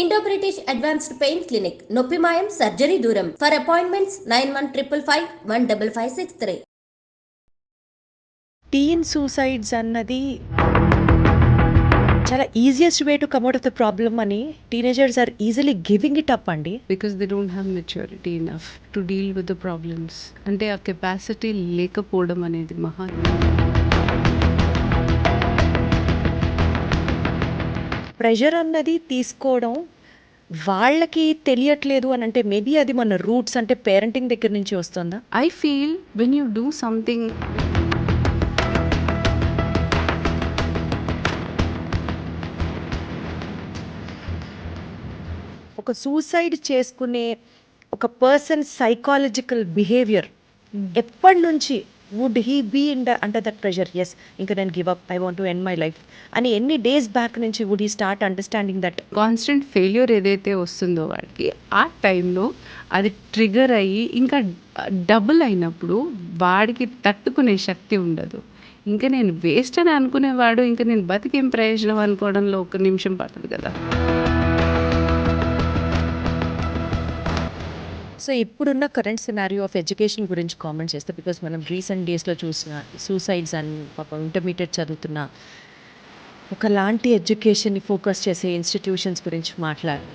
Indo-British advanced pain clinic, నొప్పి మాయం, surgery దూరం. For appointments 9155515563. టీన్ సూసైడ్స్ అన్నది చాలా easiest way to come out of the problem అని teenagers are easily giving it up అండి. because they don't have maturity enough to deal with the problems. అంటే ఆ capacity లేకపోవడం అనేది pressure అన్నది తీసుకోవడం వాళ్ళకి తెలియట్లేదు అని అంటే మేబీ అది మన రూట్స్ అంటే పేరెంటింగ్ దగ్గర నుంచి వస్తుందా? I feel when you do something ఒక సూసైడ్ చేసుకునే ఒక పర్సన్ సైకాలజికల్ బిహేవియర్ ఎప్పటి నుంచి would he be in the under that pressure, yes ఇంకా నేను give up, I want to end my life అని ఎన్ని డేస్ బ్యాక్ నుంచి would he start understanding that? Constant failure ఏదైతే వస్తుందో వాడికి ఆ టైంలో అది ట్రిగర్ అయ్యి ఇంకా డబుల్ అయినప్పుడు వాడికి తట్టుకునే శక్తి ఉండదు. ఇంకా నేను వేస్ట్ అని అనుకునేవాడు ఇంకా నేను బతికేం ప్రయోజనం అనుకోవడంలో ఒక నిమిషం పట్టదు కదా. సో ఇప్పుడున్న కరెంట్ సినారియో ఆఫ్ ఎడ్యుకేషన్ గురించి కామెంట్ చేస్తే, బికాస్ మనం రీసెంట్ డేస్లో చూసిన సూసైడ్స్ అండ్ పాపం ఇంటర్మీడియట్ చదువుతున్న ఒకలాంటి ఎడ్యుకేషన్ని ఫోకస్ చేసే ఇన్స్టిట్యూషన్స్ గురించి మాట్లాడాలి.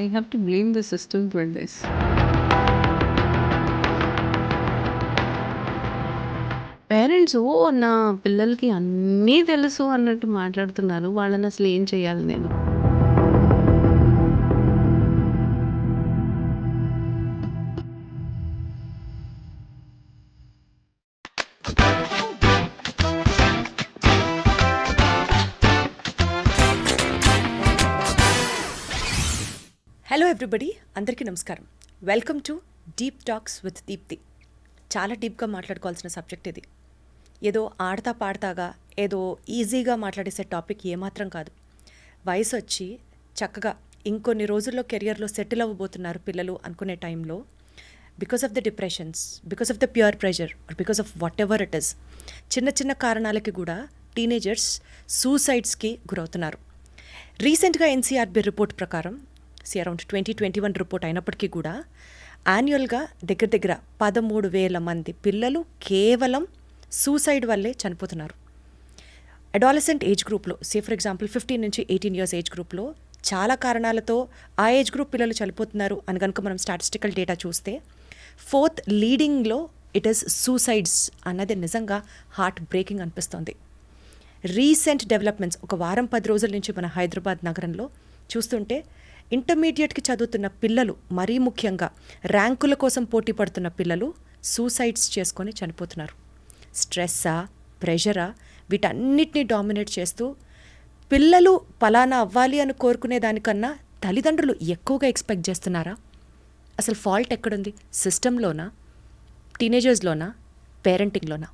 I have to blame the system for this. Parents నా పిల్లలకి అన్నీ తెలుసు అన్నట్టు మాట్లాడుతున్నారు. వాళ్ళని అసలు ఏం చేయాలి నేను? హలో ఎవ్రీబడి, అందరికీ నమస్కారం. Welcome to Deep Talks with Deepti. చాలా డీప్గా మాట్లాడుకోవాల్సిన సబ్జెక్ట్ ఇది. ఏదో ఆడతా పాడతాగా ఏదో ఈజీగా మాట్లాడేసే టాపిక్ ఏమాత్రం కాదు. వయసు వచ్చి చక్కగా ఇంకొన్ని రోజుల్లో కెరియర్లో సెటిల్ అవ్వబోతున్నారు పిల్లలు అనుకునే టైంలో, because of the depressions, because of the pure pressure or because of whatever it is, చిన్న చిన్న కారణాలకి కూడా టీనేజర్స్ సూసైడ్స్కి గురవుతున్నారు. రీసెంట్గా ఎన్సీఆర్బీ రిపోర్ట్ ప్రకారం అరౌండ్ 2021 రిపోర్ట్ అయినప్పటికీ కూడా యాన్యువల్గా దగ్గర దగ్గర 13,000 మంది పిల్లలు కేవలం సూసైడ్ వల్లే చనిపోతున్నారు. అడాలసెంట్ ఏజ్ గ్రూప్లో, ఫర్ ఎగ్జాంపుల్ 15 నుంచి 18 ఇయర్స్ ఏజ్ గ్రూప్లో చాలా కారణాలతో ఆ ఏజ్ గ్రూప్ పిల్లలు చనిపోతున్నారు అని కనుక మనం స్టాటిస్టికల్ డేటా చూస్తే 4th లీడింగ్లో ఇట్ ఈస్ సూసైడ్స్ అన్నది నిజంగా హార్ట్ బ్రేకింగ్ అనిపిస్తుంది. రీసెంట్ డెవలప్మెంట్స్ ఒక వారం 10 రోజుల నుంచి మన హైదరాబాద్ నగరంలో చూస్తుంటే ఇంటర్మీడియట్కి చదువుతున్న పిల్లలు, మరీ ముఖ్యంగా ర్యాంకుల కోసం పోటీ పడుతున్న పిల్లలు సూసైడ్స్ చేసుకొని చనిపోతున్నారు. స్ట్రెస్సా, ప్రెషరా, వీటన్నిటినీ డామినేట్ చేస్తూ పిల్లలు పలానా అవ్వాలి అని కోరుకునే దానికన్నా తల్లిదండ్రులు ఎక్కువగా ఎక్స్పెక్ట్ చేస్తున్నారా? అసలు ఫాల్ట్ ఎక్కడుంది? సిస్టంలోనా, టీనేజర్స్లోనా, పేరెంటింగ్లోనా?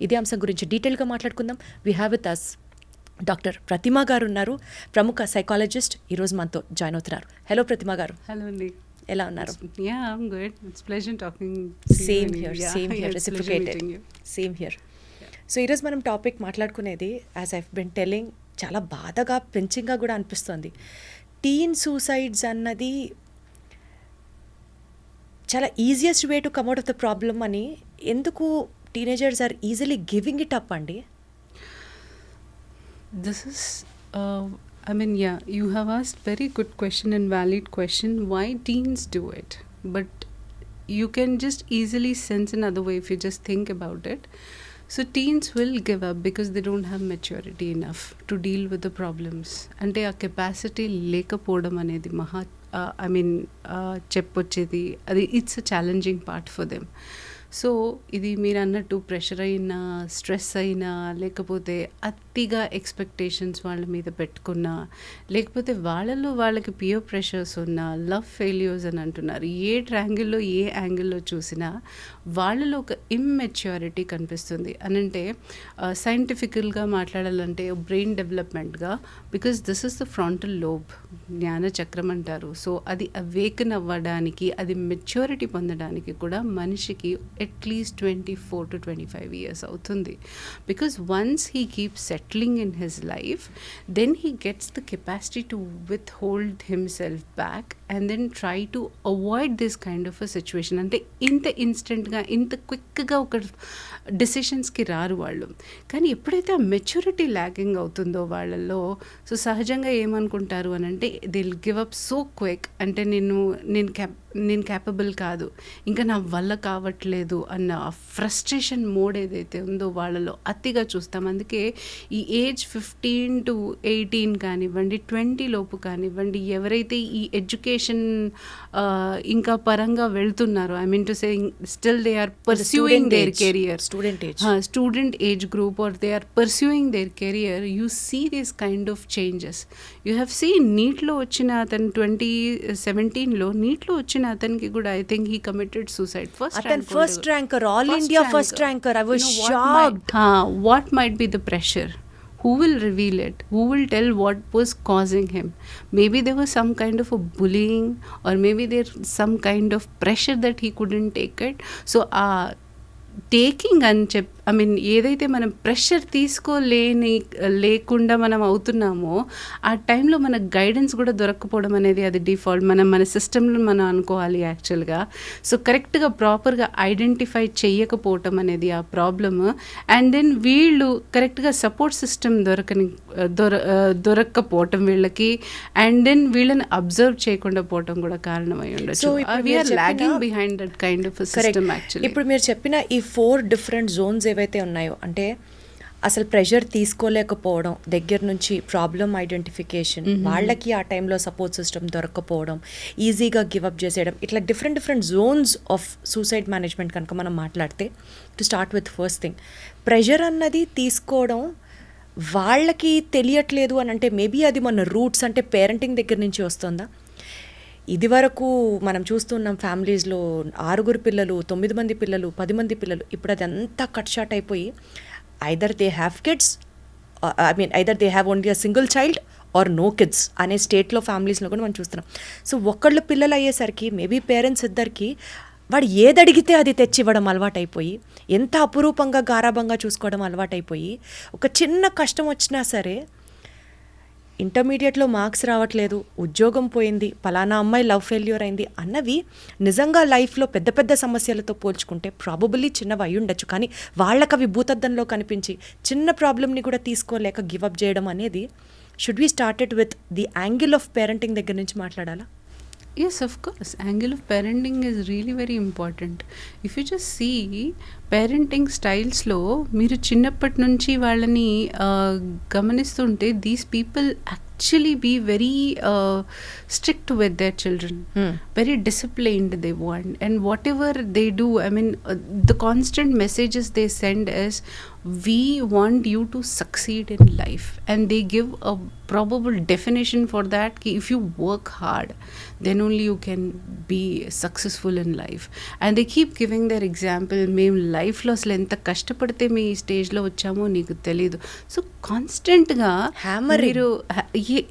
ఇదే అంశం గురించి డీటెయిల్గా మాట్లాడుకుందాం. We have with us doctor Pratima గారు ఉన్నారు, ప్రముఖ సైకాలజిస్ట్. ఈరోజు మనతో జాయిన్ అవుతున్నారు. హలో ప్రతిమ గారు. హలో అండి, ఎలా ఉన్నారు? Yeah I'm good. It's pleasure talking. Same here reciprocated. Same here. So ఈరోజు మనం టాపిక్ మాట్లాడుకునేది, యాజ్ ఐవ్ బిన్ టెలింగ్, చాలా బాధగా పెంచింగ్గా కూడా అనిపిస్తుంది. టీన్ సూసైడ్స్ అన్నది చాలా easiest way to come out of the problem అని ఎందుకు teenagers are easily giving it up అండి? This is, I mean, yeah, you have asked very good question and valid question. Why teens do it? But you can just easily sense another way if you just think about it. So teens will give up because they don't have maturity enough to deal with the problems. అంటే ఆ capacity లేకపోవడం అనేది చెప్పొచ్చేది అది it's a challenging part for them. So ఇది మీరు అన్నట్టు pressure అయినా, స్ట్రెస్ అయినా, లేకపోతే అతిగా ఎక్స్పెక్టేషన్స్ వాళ్ళ మీద పెట్టుకున్నా, లేకపోతే వాళ్ళకి పియర్ ప్రెషర్స్ ఉన్నా, లవ్ ఫెయిల్యూర్స్ అని అంటున్నారు. ఏ యాంగిల్లో చూసినా వాళ్ళలో ఒక ఇమ్మెచ్యూరిటీ కనిపిస్తుంది. అనంటే సైంటిఫికల్గా మాట్లాడాలంటే బ్రెయిన్ డెవలప్మెంట్గా, because this is the frontal lobe, జ్ఞాన చక్రం అంటారు. సో అది అవేకన్ అవ్వడానికి, అది మెచ్యూరిటీ పొందడానికి కూడా మనిషికి అట్లీస్ట్ 24 to 25 years అవుతుంది. Because once he keep settling in his life, then he gets the capacity to withhold himself back and then try to avoid this kind of a situation. అంటే ఇంత ఇన్స్టెంట్గా ఇంత క్విక్గా ఒక డెసిషన్స్కి రారు వాళ్ళు. కానీ ఎప్పుడైతే ఆ మెచ్యూరిటీ ల్యాకింగ్ అవుతుందో వాళ్ళల్లో, సో సహజంగా ఏమనుకుంటారు అని అంటే they will give up so quick. అంటే నేను క్యాపబుల్ కాదు, ఇంకా నా వల్ల కావట్లేదు అన్న ఫ్రస్ట్రేషన్ మోడ్ ఏదైతే ఉందో వాళ్ళలో అతిగా చూస్తాం. అందుకే ఈ ఏజ్ 15 to 18 కానివ్వండి, 20 లోపు కానివ్వండి, ఎవరైతే ఈ ఎడ్యుకేషన్ ఇంకా పరంగా వెళ్తున్నారో, I mean to say still they are pursuing their career, student age group, or they are pursuing their career, you see this kind of changes. You have seen నీట్లో వచ్చిన అతను 2017లో నీట్లో వచ్చిన అతనికి కూడా I think he committed suicide. First ranker, all India first ranker. I was shocked. What might be the pressure? Who will reveal it? Who will tell what was causing him? Maybe there was some kind of a bullying, or maybe there some kind of pressure that he couldn't take it. So taking అని I mean ఏదైతే మనం pressure లేకుండా మనం అవుతున్నామో ఆ టైంలో మనకు guidance కూడా దొరకకపోవడం అనేది అది డిఫాల్ట్. మన సిస్టంలో మనం అనుకోవాలి యాక్చువల్గా. సో కరెక్ట్గా ప్రాపర్గా ఐడెంటిఫై చేయకపోవటం అనేది ఆ ప్రాబ్లమ్. అండ్ దెన్ వీళ్ళు కరెక్ట్గా సపోర్ట్ సిస్టమ్ దొరక్కపోవటం వీళ్ళకి, అండ్ దెన్ వీళ్ళని అబ్జర్వ్ చేయకుండా పోవటం కూడా కారణమై ఉండొచ్చు. We are lagging behind that kind of system actually. ఇప్పుడు మీరు చెప్పిన ఈ 4 different zones ఏవైతే ఉన్నాయో, అంటే అసలు ప్రెషర్ తీసుకోలేకపోవడం దగ్గర నుంచి ప్రాబ్లమ్ ఐడెంటిఫికేషన్, వాళ్ళకి ఆ టైంలో సపోర్ట్ సిస్టమ్ దొరకకపోవడం, ఈజీగా గివప్ చేసేయడం, ఇట్లా different Jones of suicide management కనుక మనం మాట్లాడితే, to start with first thing, pressure అన్నది తీసుకోవడం వాళ్ళకి తెలియట్లేదు అని అంటే మేబీ అది మన రూట్స్ అంటే పేరెంటింగ్ దగ్గర నుంచి వస్తుందా? ఇది వరకు మనం చూస్తున్నాం ఫ్యామిలీస్లో 6 పిల్లలు, 9 మంది పిల్లలు, 10 మంది పిల్లలు. ఇప్పుడు అది అంతా కట్ షార్ట్ అయిపోయి either they have kids, I mean either they have only a single child or no kids అనే స్టేట్లో ఫ్యామిలీస్లో కూడా మనం చూస్తున్నాం. సో ఒక్కళ్ళు పిల్లలు అయ్యేసరికి మేబీ పేరెంట్స్ ఇద్దరికి వాడు ఏది అడిగితే అది తెచ్చివ్వడం అలవాటైపోయి, ఎంత అపురూపంగా గారాబంగా చూసుకోవడం అలవాటైపోయి, ఒక చిన్న కష్టం వచ్చినా సరే ఇంటర్మీడియట్లో మార్క్స్ రావట్లేదు, ఉద్యోగం పోయింది, పలానా అమ్మాయి లవ్ ఫెయిల్యూర్ అయింది అన్నవి నిజంగా లైఫ్లో పెద్ద పెద్ద సమస్యలతో పోల్చుకుంటే ప్రాబబుల్లీ చిన్నవి అయి ఉండొచ్చు. కానీ వాళ్ళకి అవి భూతద్దంలో కనిపించి చిన్న ప్రాబ్లమ్ని కూడా తీసుకోలేక గివప్ చేయడం అనేది, should we started with the angle of parenting దగ్గర నుంచి మాట్లాడాలా? Yes, of course. Angle of parenting is really very important. If you just see parenting styles లో మీరు చిన్నప్పటి నుంచి వాళ్ళని గమనిస్తుంటే these people actually be very strict with their children, very disciplined they want, and whatever they do, I mean the constant messages they send is we want you to succeed in life, and they give a probable definition for that ki if you work hard then only you can be successful in life, and they keep giving their example, మేము లైఫ్లో అసలు ఎంత కష్టపడితే మీ ఈ స్టేజ్లో వచ్చామో నీకు తెలీదు. సో కాన్స్టెంట్గా మీరు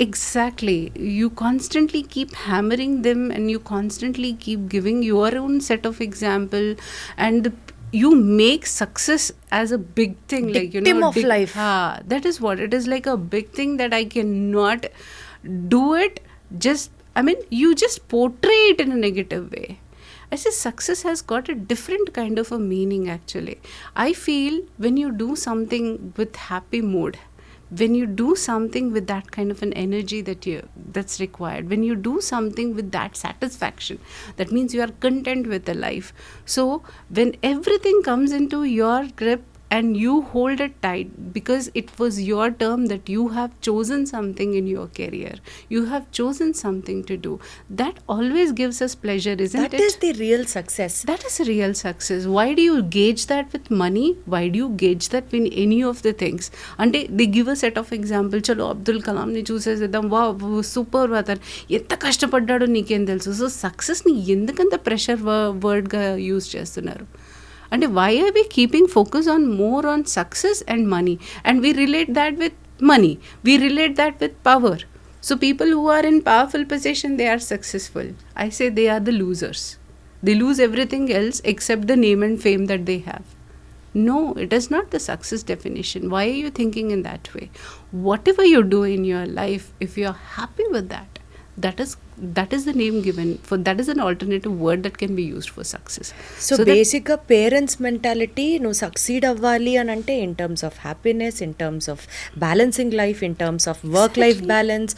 exactly you constantly keep hammering them, and you constantly keep giving your own set of example, and you make success as a big thing, like you know, of life. That is what it is, like a big thing that I cannot do it. Just I mean, you just portray it in a negative way. I say success has got a different kind of a meaning actually. I feel when you do something with happy mood, when you do something with that kind of an energy that's required, when you do something with that satisfaction, that means you are content with the life. So when everything comes into your grip and you hold it tight because it was your term, that you have chosen something in your career, you have chosen something to do, that always gives us pleasure, isn't it? That is the real success. That is a real success. Why do you gauge that with money? Why do you gauge that with any of the things? And they give a set of example, chalo Abdul Kalam ni చూసేసేద్దాం, వా super అతను ఎంత కష్టపడ్డాడో నీకేం తెలుసు. So సక్సెస్ని ఎందుకంత pressure వర్డ్గా use చేస్తున్నారు అంటే? why are we keeping focus on more on success and money, and we relate that with money, we relate that with power. So people who are in powerful position, they are successful. I say they are the losers. They lose everything else except the name and fame that they have. No, it is not the success definition. Why are you thinking in that way? Whatever you do in your life, if you are happy with that, that is the name given for. That is an alternative word that can be used for success. So బేసిక్గా parents mentality నువ్వు succeed అవ్వాలి అని అంటే in terms of happiness, in terms of balancing life, in terms of work life balance,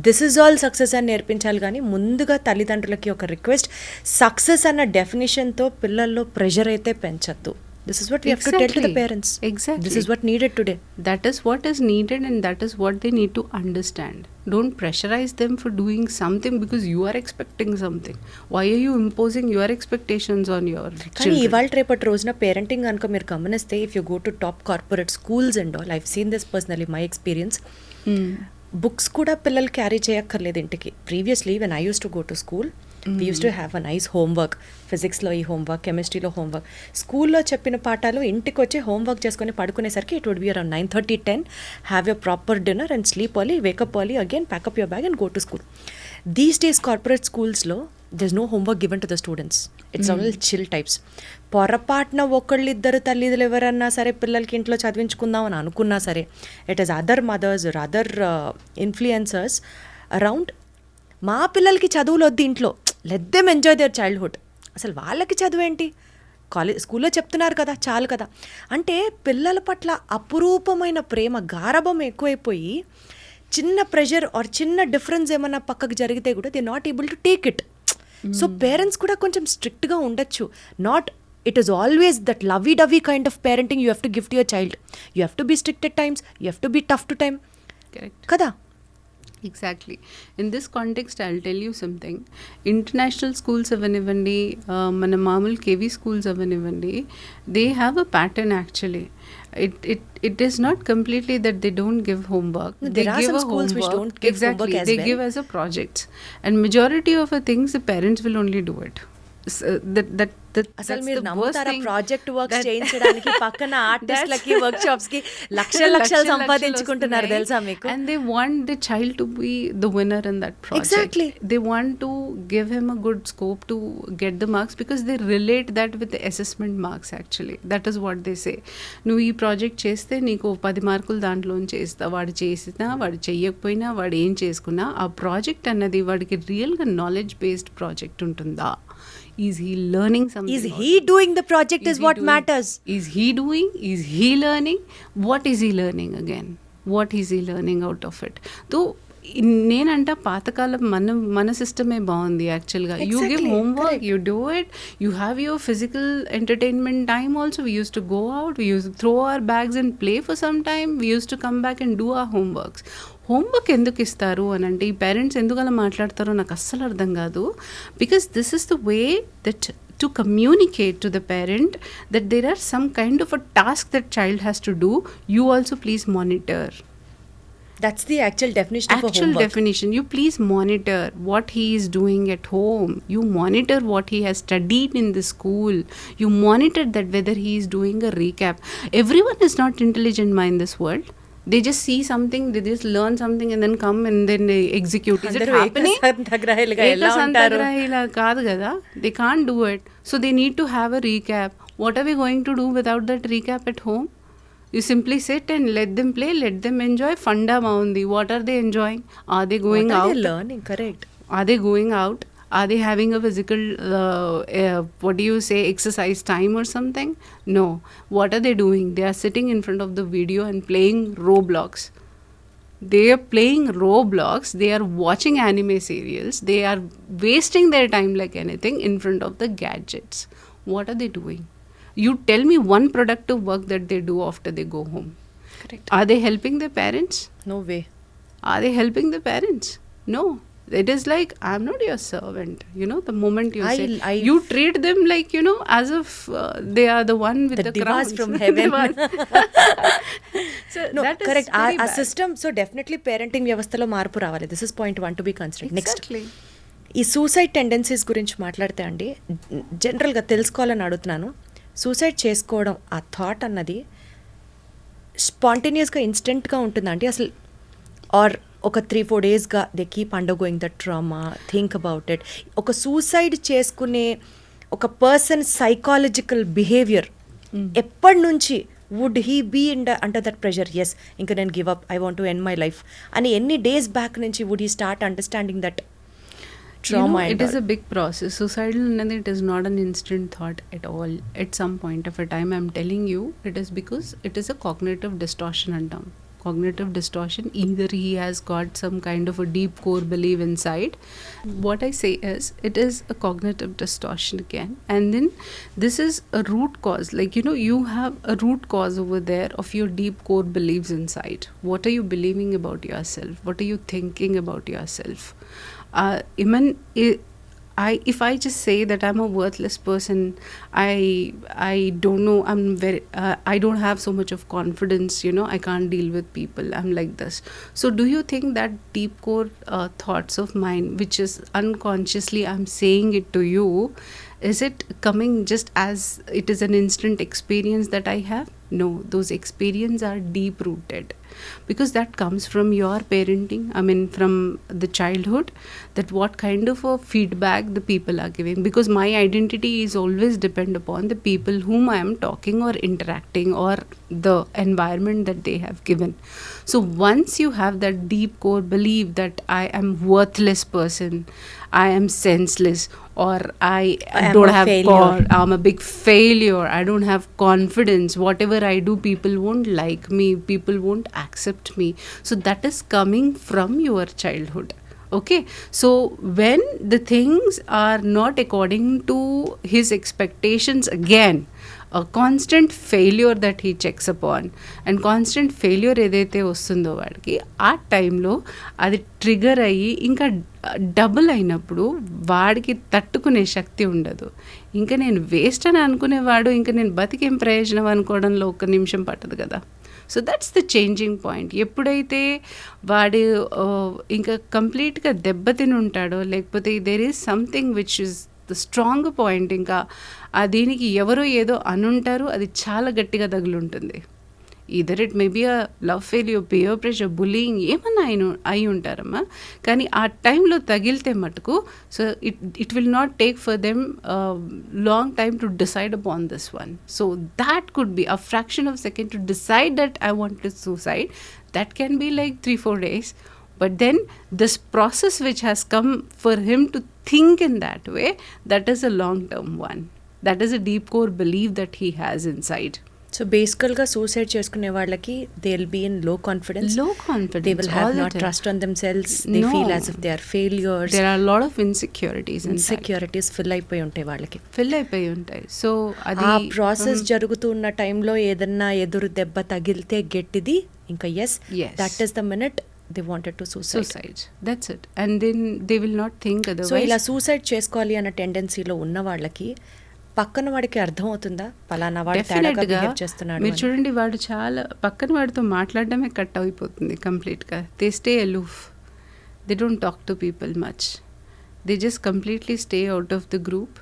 this is all success అని నేర్పించాలి. కానీ ముందుగా తల్లిదండ్రులకి ఒక రిక్వెస్ట్, సక్సెస్ అన్న డెఫినేషన్తో పిల్లల్లో ప్రెషర్ అయితే పెంచద్దు. This is what we have to tell to the parents. Exactly. This is what needed today. That is what is needed, and that is what they need to understand. Don't pressurize them for doing something because you are expecting something. Why are you imposing your expectations on your కానీ children? ఇవాళ రేపటి రోజున parenting కనుక మీరు గమనిస్తే, if you go to top corporate schools and all, I've seen this personally, my experience, books కూడా పిల్లలు carry చేయక్కర్లేదు ఇంటికి. Previously when I used to go to school, we used to have a nice homework. ఫిజిక్స్లో ఈ homework, కెమిస్ట్రీలో homework, స్కూల్లో చెప్పిన పాఠాలు ఇంటికి వచ్చి హోంవర్క్ చేసుకొని పడుకునేసరికి it would be around 9:30, 10, have your proper dinner and sleep early, wake up early, again pack up your bag and go to school. These days corporate స్కూల్స్లో there's no homework given to the students. It's all chill types. పొరపాటున ఒకళ్ళిద్దరు తల్లిదండ్రులు ఎవరన్నా సరే పిల్లలకి ఇంట్లో చదివించుకుందాం అని అనుకున్నా సరే, it is other mothers or other influencers around, మా పిల్లలకి చదువులు వద్దు ఇంట్లో, let them enjoy their childhood. అసలు వాళ్ళకి చదువు ఏంటి, స్కూల్లో చెప్తున్నారు కదా చాలు కదా. అంటే పిల్లల పట్ల అపురూపమైన ప్రేమ, గారాబం ఎక్కువైపోయి చిన్న ప్రెషర్ ఆర్ చిన్న డిఫరెన్స్ ఏమన్నా పక్కకు జరిగితే కూడా they not able to take it. So parents కూడా కొంచెం స్ట్రిక్ట్గా ఉండొచ్చు. Not it is always that lovey dovey kind of parenting you have to give to your child. You have to be strict at times, you have to be tough to time. Correct. కదా. Exactly. In this context, I'll tell you something. International schools avanivanడి, మన మామూలు KV schools avanivanడి, they have a pattern actually. It is not completely that they don't give homework. No, They there are give some a schools which homework. don't give Exactly. homework as They well. give as a project, and majority of the things the parents will only do it. అసలు మీరు నమ్ముతారా, project works చేయించడానికి పక్కన ఆర్టిస్ట్లకి work shops కి లక్షలు సంపాదించుకుంటున్నారు తెలుసా మీకు. And they want the child to be the winner in that project. Exactly. They want to give him a good scope to get the marks because they relate that with the assessment marks actually. That is what they say. నువ్వు ఈ project చేస్తే నీకు 10 మార్కులు దాంట్లో చేస్తా. వాడు చేసినా వాడు చెయ్యకపోయినా వాడు ఏం చేసుకున్నా ఆ ప్రాజెక్ట్ అన్నది వాడికి రియల్గా నాలెడ్జ్ బేస్డ్ ప్రాజెక్ట్ ఉంటుందా? Is he learning something? Is he doing the project is what matters. Is he doing? Is he learning? What is he learning again? What is he learning out of it? So, నేనంట పాతకాలం మన సిస్టమే బాగుంది యాక్చువల్గా. You give homework, you do it, you have your physical entertainment time also. We used to go out, we used throw our bags and play for some time, we used to come back and do our homeworks. Homework ఎందుకు ఇస్తారు అని అంటే, ఈ parents ఎందుకు అలా మాట్లాడతారో నాకు అస్సలు అర్థం కాదు. Because this is the way that to communicate to the parent that there are some kind of a task that child has to do, you also please monitor. That's the actual definition of a Actual homework. definition. You please monitor what he is doing at home. You monitor what he has studied in the school. You monitor that whether he is doing a recap. Everyone is not intelligent in this world. They just see something, they just learn something and then come and then they execute. Is it happening? ఏకసంతగ్రహిలా కాదు కదా. They can't do it. So they need to have a recap. What are we going to do without that recap at home? You simply sit and let them play, let them enjoy. Funda maundi. What are they enjoying? Are they going out? What are they learning? Correct. Are they going out? Are they having a physical, what do you say, exercise time or something? No. What are they doing? They are sitting in front of the video and playing Roblox. They are playing Roblox. They are watching anime serials. They are wasting their time like anything in front of the gadgets. What are they doing? You tell me one productive work that they do after they go home. Correct. Are they helping their parents? No way. Are they helping the parents? No. It is like, I'm not your servant. You know, the moment you say, you treat them like, you know, as if they are the one with the crowns. from heaven. So No, that is correct. very Our bad. system, so definitely parenting వ్యవస్థలో మార్పు రావాలి. This is point 1 to be considered. Next. Exactly. ఈ suicide tendencies గురించి మాట్లాడితే అండి, జనరల్గా తెలుసుకోవాలని అడుగుతున్నాను. సూసైడ్ చేసుకోవడం ఆ థాట్ అన్నది స్పాంటేనియస్గా ఇన్స్టెంట్గా ఉంటుందా అండి అసలు, ఆర్ ఒక 3-4 డేస్గా they keep undergoing the trauma, think about it? ఒక సూసైడ్ చేసుకునే ఒక పర్సన్ సైకాలజికల్ బిహేవియర్ ఎప్పటి నుంచి would he be under that pressure, yes ఇంకా నేను give up, I want to end my life అని ఎన్ని డేస్ బ్యాక్ నుంచి would he start understanding that trauma? It is a big process. Suicidal another, it is not an instant thought at all. At some point of a time, I'm telling you, it is because it is a cognitive distortion antam. Cognitive distortion, either he has got some kind of a deep core belief inside. What I say is, it is a cognitive distortion again. And then this is a root cause. Like, you have a root cause over there of your deep core beliefs inside. What are you believing about yourself? What are you thinking about yourself? If I just say that I'm a worthless person, I don't know, I don't have so much of confidence, I can't deal with people, I'm like this. So do you think that deep core thoughts of mine, which is unconsciously I'm saying it to you, is it coming just as it is an instant experience that I have? No, those experiences are deep rooted, because that comes from your parenting, from the childhood, that what kind of a feedback the people are giving, because my identity is always depend upon the people whom I am talking or interacting, or the environment that they have given. So once you have that deep core belief that I am worthless person, I am senseless, or I don't have God, I'm a big failure, I don't have confidence, whatever I do people won't like me, people won't accept me. So that is coming from your childhood. Okay, so when the things are not according to his expectations, again a constant failure that he checks upon, and constant failure ఏదైతే వస్తుందో వాడికి ఆ టైంలో అది trigger అయ్యి ఇంకా double అయినప్పుడు వాడికి తట్టుకునే శక్తి ఉండదు. ఇంకా నేను వేస్ట్ అని అనుకునేవాడు ఇంకా నేను బతికేం ప్రయోజనం అనుకోవడంలో ఒక్క నిమిషం పట్టదు కదా. So that's the changing point. ఎప్పుడైతే వాడు ఇంకా కంప్లీట్గా దెబ్బతిని ఉంటాడో, లేకపోతే there is something which is the strong point, ఇంకా దీనికి ఎవరో ఏదో అనుంటారు, అది చాలా గట్టిగా తగులుంటుంది. Either it may be a love failure, peer pressure, bullying, ఏమన్నా అయి ఉంటారమ్మా. కానీ ఆ టైంలో తగిలితే మటుకు so it will not take for them long time to decide upon this one. So that could be a fraction of second to decide that I want to suicide. That can be like 3-4 days. But then this process which has come for him to think in that way, that is a long-term one. That is a deep core belief that he has inside. So బేసికల్గా suicide చేసుకునే వాళ్ళకి they will be in low confidence, they will have not trust on themselves, they feel as if they are failures, there are lot of insecurities fill అయిపోయి ఉంటాయి వాళ్ళకి. So ఆ process జరుగుతున్న టైంలో ఏదన్నా ఎదురు దెబ్బ తగిలితే గట్టిది ఇంకా yes that is the minute they wanted to suicide. That's it. And then they will not think otherwise. So ఇలా సూసైడ్ చేసుకోవాలి అన్న టెండెన్సీలో ఉన్న వాళ్ళకి పక్కన వాడికి అర్థం అవుతుందా పలానా వాడు తేడాగా బిహేవ్ చేస్తున్నాడు? మీరు చూడండి, వాడు చాలా పక్కన వాడితో మాట్లాడడమే కట్ అయిపోతుంది కంప్లీట్గా. They stay aloof, they don't talk to people much, they just completely stay out of the group.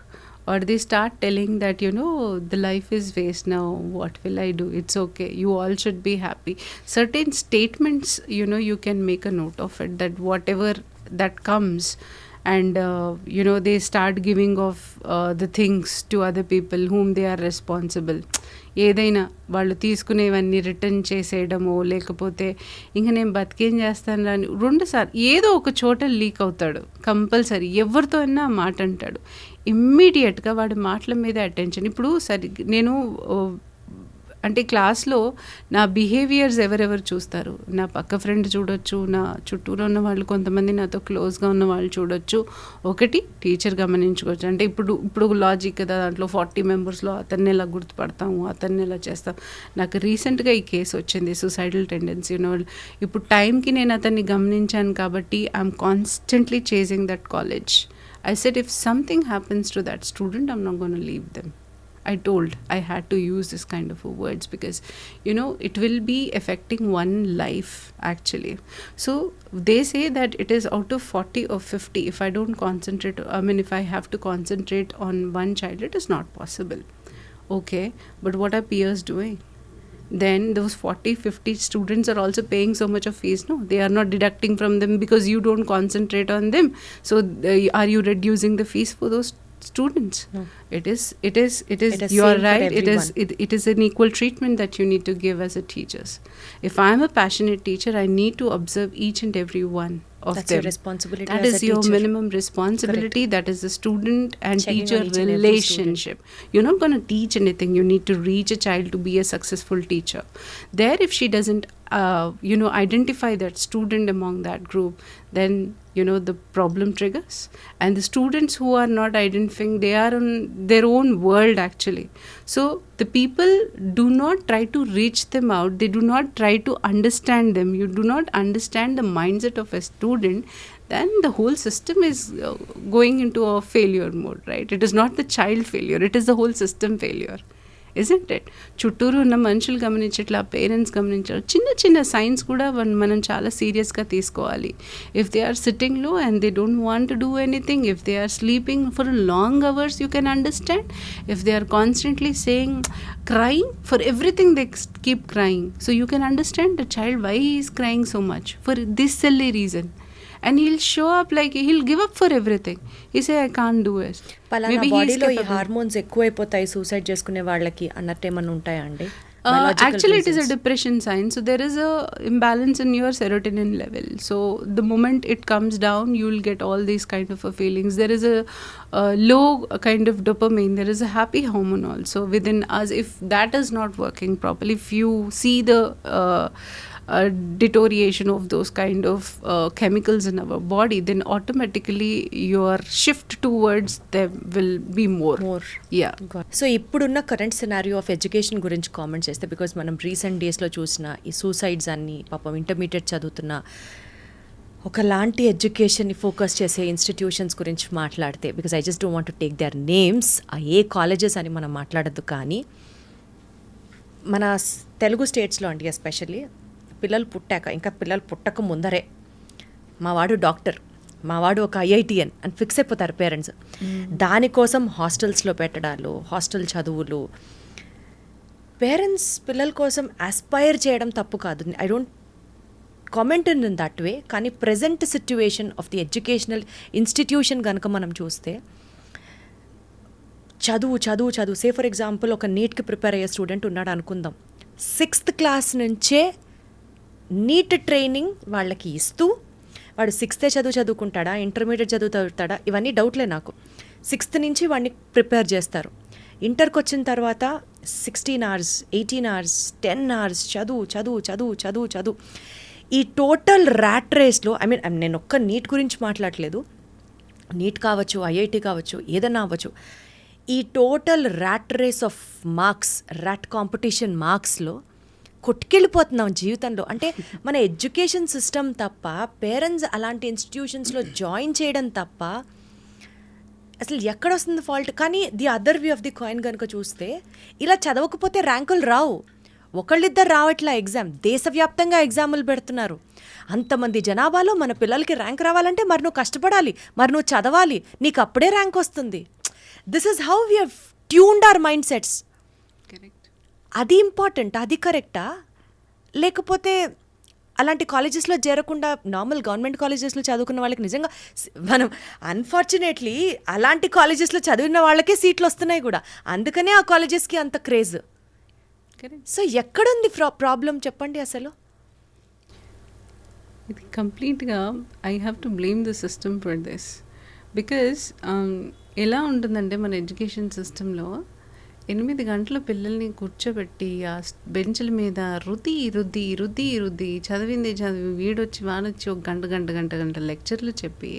Or they start telling that, the life is waste now, what will I do? It's okay, you all should be happy. Certain statements, you can make a note of it, that whatever that comes, and they start giving off the things to other people whom they are responsible. ఏదైనా వాళ్ళు తీసుకునేవన్నీ return చేసేయడమో, లేకపోతే ఇంక నేను బతికేం చేస్తాను అని 2 సార్లు ఏదో ఒక చోట లీక్ అవుతాడు కంపల్సరీ. ఎవరితో అయినా మాట అంటాడు, ఇమ్మీడియట్గా వాడి మాటల మీద అటెన్షన్. ఇప్పుడు నేను అంటే క్లాస్లో నా బిహేవియర్స్ ఎవరెవరు చూస్తారు, నా పక్క ఫ్రెండ్ చూడొచ్చు, నా చుట్టూలో ఉన్న వాళ్ళు కొంతమంది నాతో క్లోజ్గా ఉన్న వాళ్ళు చూడొచ్చు, ఒకటి టీచర్ గమనించుకోవచ్చు. అంటే ఇప్పుడు లాజిక్ కదా, దాంట్లో 40 మెంబర్స్లో అతన్ని ఎలా గుర్తుపడతాము, అతన్ని ఎలా చేస్తాం. నాకు రీసెంట్గా ఈ కేసు వచ్చింది, సూసైడల్ టెండెన్సీ ఉన్నవాళ్ళు. ఇప్పుడు టైంకి నేను అతన్ని గమనించాను కాబట్టి I'm constantly chasing that college. I said, if something happens to that student, I'm not going to leave them. I had to use this kind of words because, it will be affecting one life actually. So they say that it is out of 40 or 50. If I don't concentrate, if I have to concentrate on one child, it is not possible. Okay, but what are peers doing? Then those 40-50 students are also paying so much of fees. No, they are not deducting from them because you don't concentrate on them. So are you reducing the fees for those students. No. It is It is you are same for right, everyone. it is an equal treatment that you need to give as a teachers. If I am a passionate teacher, I need to observe each and every one of That's them. your responsibility That as is a your teacher. minimum responsibility. That is the student and Checking teacher on each and every relationship. You're not going to teach anything. You need to reach a child to be a successful teacher. There, if she doesn't identify that student among that group, then the problem triggers. And the students who are not identifying, they are on their own world actually. So the people do not try to reach them out. They do not try to understand them. You do not understand the mindset of a student, then the whole system is going into a failure mode, right? It is not the child failure, it is the whole system failure, isn't it? చుట్టూరు ఉన్న మనుషులు గమనించట్లా, parents గమనించాలి. చిన్న చిన్న science కూడా మనం చాలా సీరియస్గా తీసుకోవాలి. If they are sitting low and they don't want to do anything, if they are sleeping for long hours, you can understand. If they are constantly saying, crying for everything, they keep crying, so you can understand the child why he is crying so much for this silly reason. And he'll show up like he'll give up for everything. He say, I can't do it. పలానా Maybe he is బాడీలో ఈ capable. Hormones ఎక్కువైపోతాయి suicide చేసుకునే వాళ్ళకి అన్నట్టు ఏమన్నా ఉంటాయా అండి? Actually, it is a depression sign. So there is a imbalance in your serotonin level. So the moment it comes down, you will get all these kind of feelings. There is a low kind of dopamine. There is a happy hormone also within us. If that is not working properly, if you see the deterioration of those kind of chemicals in our body, then automatically your shift towards them will be more. Yeah. So ఇప్పుడున్న current scenario of education గురించి comment చేస్తే, because మనం recent డేస్లో చూసిన ఈ suicides అన్ని, పాపం intermediate చదువుతున్న ఒకలాంటి ఎడ్యుకేషన్ని ఫోకస్ చేసే ఇన్స్టిట్యూషన్స్ గురించి మాట్లాడితే, because I just don't want to take their names, A colleges అని మనం మాట్లాడద్దు, కానీ మన తెలుగు స్టేట్స్లో అండి ఎస్పెషల్లీ పిల్లలు పుట్టాక, ఇంకా పిల్లలు పుట్టక ముందరే మావాడు డాక్టర్, మావాడు ఒక ఐఐటిఎన్ అని ఫిక్స్ అయిపోతారు పేరెంట్స్. దానికోసం హాస్టల్స్లో పెట్టడాలు, హాస్టల్ చదువులు. పేరెంట్స్ పిల్లల కోసం ఆస్పైర్ చేయడం తప్పు కాదు, I don't comment in that way. కానీ present situation of the educational institution కనుక మనం చూస్తే, చదువు చదువు చదువు. సే ఫర్ ఎగ్జాంపుల్ ఒక నీట్కి ప్రిపేర్ అయ్యే స్టూడెంట్ ఉన్నాడు అనుకుందాం, 6th క్లాస్ నుంచే నీట్ ట్రైనింగ్ వాళ్ళకి ఇస్తూ, వాడు 6th చదువుకుంటాడా, ఇంటర్మీడియట్ చదువుతాడా, ఇవన్నీ డౌట్లే నాకు. 6th నుంచి వాడిని ప్రిపేర్ చేస్తారు. ఇంటర్కి వచ్చిన తర్వాత 16 hours, 18 hours, 10 hours చదువు చదువు చదువు చదువు చదువు. ఈ టోటల్ ర్యాట్ రేస్లో, ఐ మీన్ నేను ఒక్క నీట్ గురించి మాట్లాడలేదు, నీట్ కావచ్చు, ఐఐటి కావచ్చు, ఏదన్నా అవ్వచ్చు, ఈ total rat race of marks, rat competition మార్క్స్లో కొట్టుకెళ్ళిపోతున్నాం జీవితంలో. అంటే మన ఎడ్యుకేషన్ సిస్టమ్ తప్ప, పేరెంట్స్ అలాంటి ఇన్స్టిట్యూషన్స్లో జాయిన్ చేయడం తప్ప అసలు ఎక్కడొస్తుంది ఫాల్ట్. కానీ the other view of the coin కనుక చూస్తే, ఇలా చదవకపోతే ర్యాంకులు రావు. ఒకళ్ళిద్దరు రావట్లా ఎగ్జామ్, దేశవ్యాప్తంగా ఎగ్జాములు పెడుతున్నారు. అంతమంది జనాభాలో మన పిల్లలకి ర్యాంక్ రావాలంటే మరి నువ్వు కష్టపడాలి, మరి నువ్వు చదవాలి, నీకు అప్పుడే ర్యాంక్ వస్తుంది. This is how we have tuned our mind sets. అది ఇంపార్టెంట్, అది కరెక్టా? లేకపోతే అలాంటి కాలేజెస్లో చేరకుండా నార్మల్ గవర్నమెంట్ కాలేజెస్లో చదువుకున్న వాళ్ళకి నిజంగా మనం అన్ఫార్చునేట్లీ అలాంటి కాలేజెస్లో చదివిన వాళ్ళకే సీట్లు వస్తున్నాయి కూడా, అందుకనే ఆ కాలేజెస్కి అంత క్రేజ్. సో ఎక్కడుంది ప్రాబ్లం చెప్పండి అసలు? ఇది కంప్లీట్గా I have to blame the system for this. Because ఎలా ఉంటుందంటే మన ఎడ్యుకేషన్ సిస్టంలో 8 గంటల పిల్లల్ని కూర్చోబెట్టి ఆ బెంచ్ల మీద రుద్ది రుద్ది రుద్ది రుద్ది చదివింది చదివి వీడొచ్చి వాడొచ్చి ఒక గంట లెక్చర్లు చెప్పి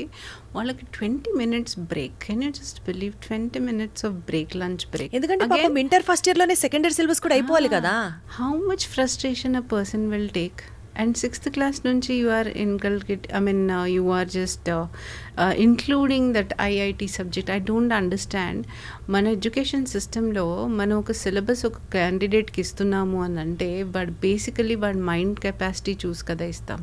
వాళ్ళకి 20 minutes break. Can you just believe 20 minutes of break, lunch break? ఎందుకంటే పాపం ఇంటర్ ఫస్ట్ ఇయర్లోనే సెకండరీ సిలబస్ కూడా అయిపోవాలి కదా. How much frustration a person will take? And 6th class nunchi you are you are just including that IIT subject. I don't understand. Mana education system lo mana oka syllabus oka candidate ki istunnamo ani ante, but basically vaad mind capacity choose kada istam.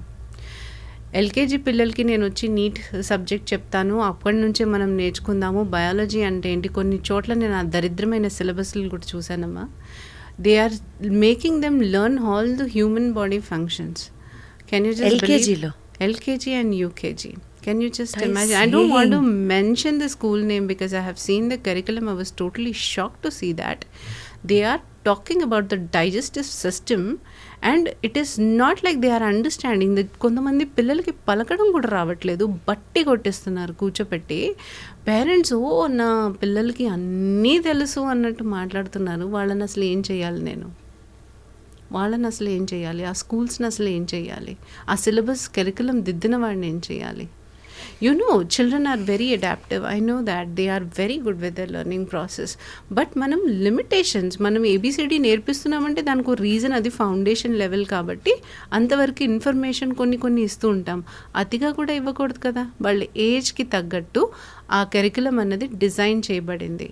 LKG పిల్లలకి నేను వచ్చి neat subject చెప్తాను, అప్పటి నుంచే మనం నేర్చుకుందాము biology అంటే ఏంటి. కొన్ని చోట్ల నేను ఆ దరిద్రమైన సిలబస్లు కూడా చూసానమ్మా. They are making them learn all the human body functions. Can you just LKG believe? LKG and UKG. Can you just I imagine? I don't want to see. mention the school name because I have seen the curriculum. I was totally shocked to see that. They are talking about the digestive system and it is not like they are understanding that కొంతమంది పిల్లలకి పలకడం కూడా రావట్లేదు, బట్టి కొట్టేస్తున్నారు కూర్చోపెట్టి. Parents ఓ నా పిల్లలకి అన్నీ తెలుసు అన్నట్టు మాట్లాడుతున్నారు. వాళ్ళని అసలు ఏం చేయాలి నేను? వాళ్ళని అసలు ఏం చేయాలి? ఆ స్కూల్స్ని అసలు ఏం చేయాలి? ఆ సిలబస్ కరికులం దిద్దిన వాడిని ఏం చేయాలి? You know, children are very adaptive. I know that they are very good with their learning process. But మనం లిమిటేషన్స్, మనం ఏబిసిడి నేర్పిస్తున్నామంటే దానికి ఒక రీజన్, అది ఫౌండేషన్ లెవెల్ కాబట్టి అంతవరకు ఇన్ఫర్మేషన్ కొన్ని ఇస్తూ ఉంటాం. అతిగా కూడా ఇవ్వకూడదు కదా. వాళ్ళ ఏజ్కి తగ్గట్టు ఆ కరికులం అన్నది డిజైన్ చేయబడింది.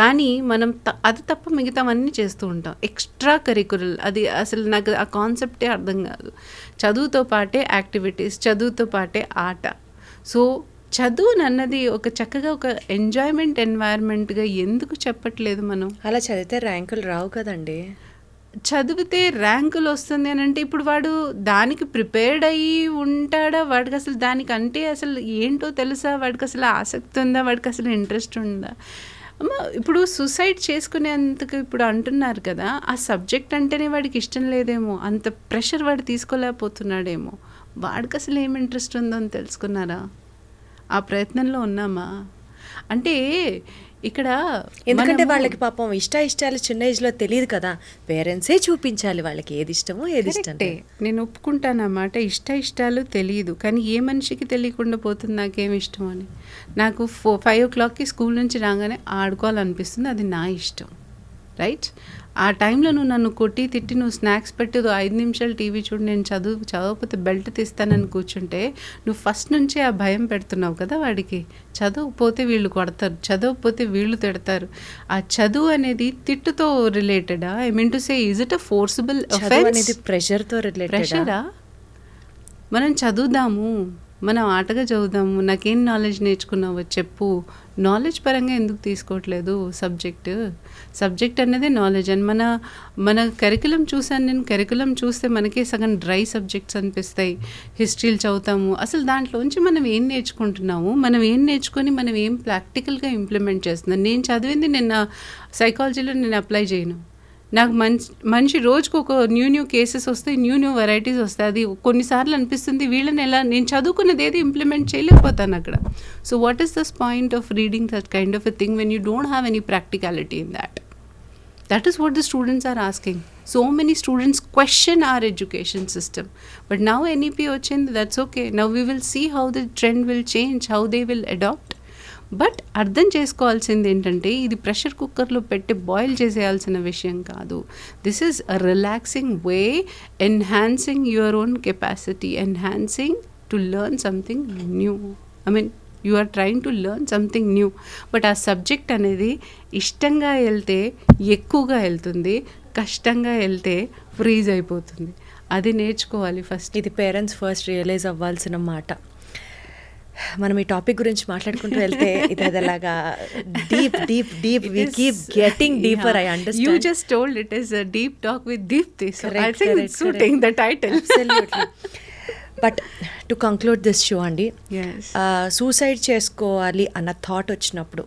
కానీ మనం అది తప్ప మిగతావన్నీ చేస్తూ ఉంటాం. ఎక్స్ట్రా కరికులర్, అది అసలు నాకు ఆ కాన్సెప్టే అర్థం కాదు. చదువుతో పాటే యాక్టివిటీస్, చదువుతో పాటే ఆట. సో చదువు అన్నది ఒక చక్కగా ఒక ఎంజాయ్మెంట్ ఎన్వైర్న్మెంట్గా ఎందుకు చెప్పట్లేదు మనం? అలా చదివితే ర్యాంకులు రావు కదండి. చదివితే ర్యాంకులు వస్తుంది అని అంటే ఇప్పుడు వాడు దానికి ప్రిపేర్డ్ అయ్యి ఉంటాడా? వాడికి అసలు దానికంటే అసలు ఏంటో తెలుసా? వాడికి అసలు ఆసక్తి ఉందా? వాడికి అసలు ఇంట్రెస్ట్ ఉందా? అమ్మ ఇప్పుడు సూసైడ్ చేసుకునేందుకు ఇప్పుడు అంటున్నారు కదా, ఆ సబ్జెక్ట్ అంటేనే వాడికి ఇష్టం లేదేమో, అంత ప్రెషర్ వాడు తీసుకోలేకపోతున్నాడేమో. వాడికి అసలు ఏం ఇంట్రెస్ట్ ఉందో అని తెలుసుకున్నారా? ఆ ప్రయత్నంలో ఉన్నామా? అంటే ఇక్కడ ఎందుకంటే వాళ్ళకి పాపం ఇష్టాలు చిన్న ఏజ్లో తెలియదు కదా. పేరెంట్సే చూపించాలి వాళ్ళకి ఏది ఇష్టమో ఏది ఇష్టం. నేను ఒప్పుకుంటాను అన్నమాట, ఇష్టాలు తెలియదు. కానీ ఏ మనిషికి తెలియకుండా పోతుంది నాకేం ఇష్టం అని? నాకు 5 o'clockకి స్కూల్ నుంచి రాగానే ఆడుకోవాలనిపిస్తుంది, అది నా ఇష్టం, రైట్? ఆ టైంలో నువ్వు నన్ను కొట్టి తిట్టి నువ్వు స్నాక్స్ పెట్టి 5 నిమిషాలు టీవీ చూడు, నేను చదవకపోతే బెల్ట్ తీస్తానని కూర్చుంటే నువ్వు ఫస్ట్ నుంచే ఆ భయం పెడుతున్నావు కదా వాడికి. చదవకపోతే వీళ్ళు కొడతారు, చదవకపోతే వీళ్ళు తిడతారు. ఆ చదువు అనేది తిట్టుతో రిలేటెడా? I mean to say, is it a forcible అనేది ప్రెషర్తో రిలేటెడ్? ప్రెషరా? మనం చదువుదాము, మనం ఆటగా చదువుదాము. నాకేం నాలెడ్జ్ నేర్చుకున్నావో చెప్పు. నాలెడ్జ్ పరంగా ఎందుకు తీసుకోవట్లేదు సబ్జెక్ట్ అనేది నాలెడ్జ్. అండ్ మన కరికులం చూసాను నేను. కరికులం చూస్తే మనకే సగం డ్రై సబ్జెక్ట్స్ అనిపిస్తాయి. హిస్టరీలు చదువుతాము, అసలు దాంట్లోంచి మనం ఏం నేర్చుకుంటున్నాము, మనం ఏం నేర్చుకొని మనం ఏం ప్రాక్టికల్గా ఇంప్లిమెంట్ చేస్తున్నాం. నేను చదివింది నిన్న సైకాలజీలో నేను అప్లై చేయను. నాకు మనిషి రోజుకు ఒక న్యూ కేసెస్ వస్తాయి, న్యూ వెరైటీస్ వస్తాయి. అది కొన్నిసార్లు అనిపిస్తుంది వీళ్ళని ఎలా, నేను చదువుకున్నది ఏది ఇంప్లిమెంట్ చేయలేకపోతాను అక్కడ. So what is this point of reading that kind of a thing when you don't have any practicality in that? That is what the students are asking. So many students question our education system. But now NEP ochindi, that's okay. Now we will see how the trend will change, how they will adopt. But అర్థం చేసుకోవాల్సింది ఏంటంటే, ఇది pressure కుక్కర్లో పెట్టి boil చేసేయాల్సిన విషయం కాదు. This is a relaxing way, enhancing your own capacity, enhancing to learn something new. I mean you are trying to learn something new. But ఆ సబ్జెక్ట్ అనేది ఇష్టంగా వెళ్తే ఎక్కువగా వెళ్తుంది, కష్టంగా వెళ్తే ఫ్రీజ్ అయిపోతుంది. అది నేర్చుకోవాలి ఫస్ట్. ఇది పేరెంట్స్ ఫస్ట్ రియలైజ్ అవ్వాల్సిన మాట. మనం ఈ టాపిక్ గురించి మాట్లాడుకుంటూ వెళ్తే ఇది అదలాగా deep we keep getting deeper. I understand. You just told it is a deep talk with Deepthi, so I think it's suiting the title. Absolutely. But to conclude this show అండి, suicide చేసుకోవాలి అన్న thought వచ్చినప్పుడు,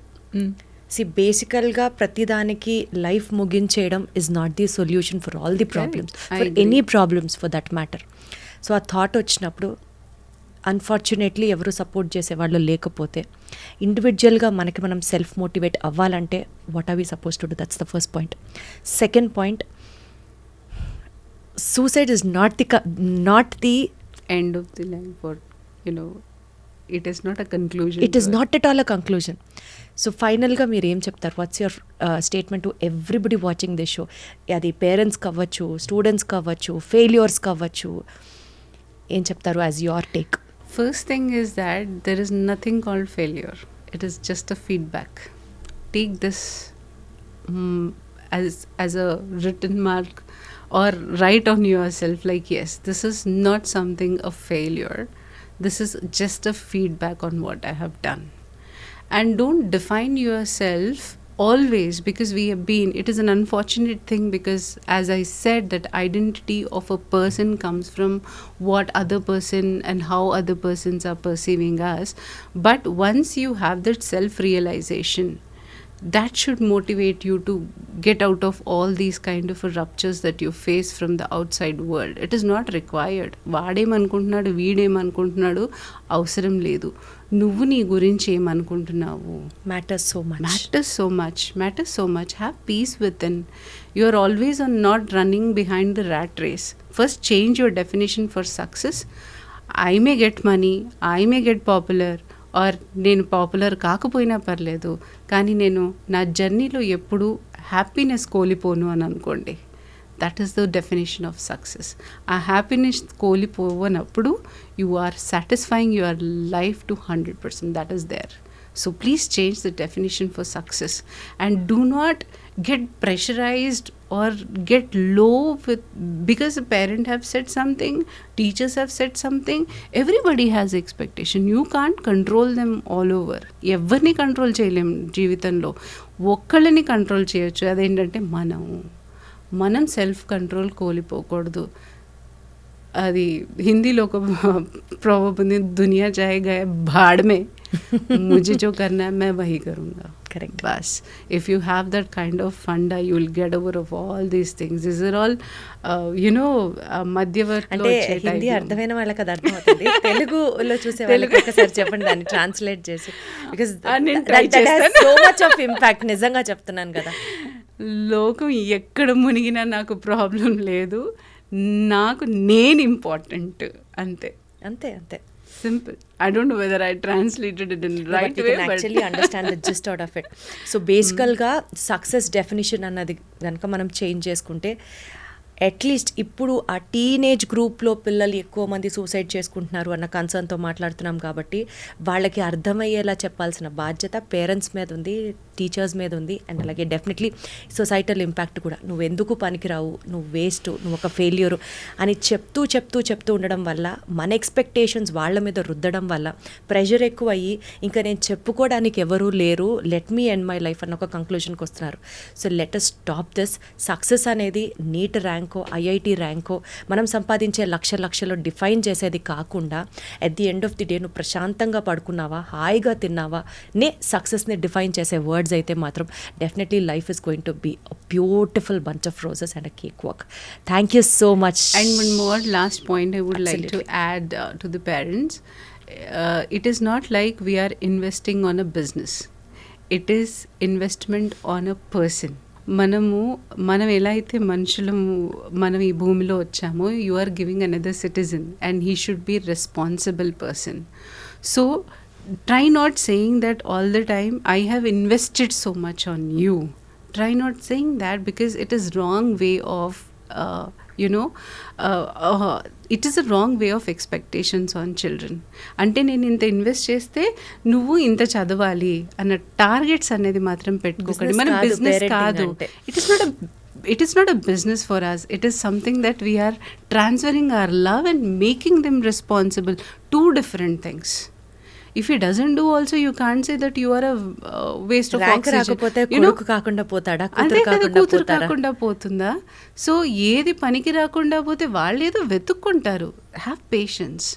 బేసికల్గా ప్రతిదానికి life ముగించేయడం is not the solution for all the problems, for any problems for that matter. So ఆ thought వచ్చినప్పుడు unfortunately ఎవరు సపోర్ట్ చేసేవాళ్ళు లేకపోతే, ఇండివిజువల్గా మనకి మనం సెల్ఫ్ మోటివేట్ అవ్వాలంటే what are we supposed to do? That's the first point. Second point, suicide is not the end of the line for, it is not a conclusion. It is not at all a conclusion. So ఫైనల్గా మీరు ఏం చెప్తారు? What's your statement to everybody watching this show? అది parents కావచ్చు, students కావచ్చు, failures కావచ్చు, ఏం చెప్తారు as your take? First thing is that there is nothing called failure. It is just a feedback. Take this as a written mark or write on yourself like, yes, this is not something of failure. This is just a feedback on what I have done. And don't define yourself always, because we have been, it is an unfortunate thing, because as I said, that identity of a person comes from what other person and how other persons are perceiving us. But once you have that self realization, that should motivate you to get out of all these kind of ruptures that you face from the outside world. It is not required. వాడేమనుకుంటున్నాడు, వీడేమనుకుంటున్నాడు అవసరం లేదు. నువ్వు నీ గురించి ఏమనుకుంటున్నావు matters so much. matters so much. Have peace within. You are always on not running behind the rat race. First change your definition for success. I may get money, I may get popular, or నేను popular కాకపోయినా పర్లేదు, కానీ నేను నా జర్నీలో ఎప్పుడు happiness కోల్పోను అని అనుకోండి. That is the definition of success. ఆ హ్యాపీనెస్ కోల్పోవనప్పుడు you are satisfying your life to 100%. That is there. So please change the definition for success, and do not get pressurized or get low with because a parent have said something, teachers have said something. Everybody has expectation. You can't control them all over. ఎవరిని control చేయలేం జీవితంలో. ఒక్కళ్ళని control చేయొచ్చు, అదేంటంటే మనం self control కోల్పోకూడదు. అది హిందీలో ఒక ప్రావర్బ్ ఉంది, దునియా చాహే గయే భాడ్ మే, मुझे जो करना है मैं वही करूँगा. Correct. बस if you have that kind of funda, you will get over of all these things. These are all మధ్యవర్తిలో అంటే హిందీ అర్థమైన వాళ్ళకి అది అర్థమవుతుంది. తెలుగులో చూసే వాళ్ళకి ఒకసారి చెప్పండి దాన్ని ట్రాన్స్లేట్ చేసి, because so much of impact. నిజంగా చెప్తున్నాను కదా, లోకం ఎక్కడ మునిగినా నాకు ప్రాబ్లం లేదు, నాకు నేను ఇంపార్టెంట్, అంతే అంతే అంతే. simple. I don't know whether I translated it in right way, but actually understand the gist out of it. So basically గా సక్సెస్ డెఫినిషన్ అన్నది కనుక మనం చేంజ్ చేసుకుంటే, అట్లీస్ట్ ఇప్పుడు ఆ టీనేజ్ గ్రూప్లో పిల్లలు ఎక్కువ మంది సూసైడ్ చేసుకుంటున్నారు అన్న కన్సర్న్తో మాట్లాడుతున్నాం కాబట్టి వాళ్ళకి అర్థమయ్యేలా చెప్పాల్సిన బాధ్యత పేరెంట్స్ మీద ఉంది, టీచర్స్ మీద ఉంది, అండ్ అలాగే డెఫినెట్లీ సొసైటల్ ఇంపాక్ట్ కూడా. నువ్వు ఎందుకు పనికిరావు, నువ్వు వేస్ట్, నువ్వు ఒక ఫెయిల్యూరు అని చెప్తూ ఉండడం వల్ల, మన ఎక్స్పెక్టేషన్స్ వాళ్ళ మీద రుద్దడం వల్ల ప్రెషర్ ఎక్కువ అయ్యి ఇంకా నేను చెప్పుకోవడానికి ఎవరూ లేరు, let me end my life అన్న ఒక కంక్లూజన్కి వస్తున్నారు. So let us stop this. Success అనేది నీట్ ర్యాంకో, ఐఐటి ర్యాంకో, మనం సంపాదించే లక్షలో డిఫైన్ చేసేది కాకుండా, at the end of the day నువ్వు ప్రశాంతంగా పడుకున్నావా, హాయిగా తిన్నావా నే సక్సెస్ని డిఫైన్ చేసే వర్డ్స్ అయితే మాత్రం definitely life is going to be a beautiful bunch of roses and a cake walk. Thank you so much. And one more last point I would like to add to the parents. It is not like we are investing on a business. It is investment on a person. మనం ఎలా అయితే మనుషులము, మనం ఈ భూమిలో వచ్చామో, you are giving another citizen and he should be responsible person. So try not saying that all the time, I have invested so much on you. Try not saying that, because it is wrong way of it is a wrong way of expectations on children. అంటే నేను ఇంత invest చేస్తే నువ్వు ఇంత చదవాలి అన్న targets అనేది మాత్రం పెట్టుకోకండి. మన బిజినెస్ కాదు. It is not a business for us. It is something that we are transferring our love and making them responsible. Two different things. If he doesn't do also, you can't say that you are a waste of oxygen. రాకపోతే కొడుకు కాకుండా పోతాడా, కూతురు కాకుండా పోతుందా? So ఏది పనికి రాకుండా పోతే వాళ్ళు ఏదో వెతుక్కుంటారు. Have patience.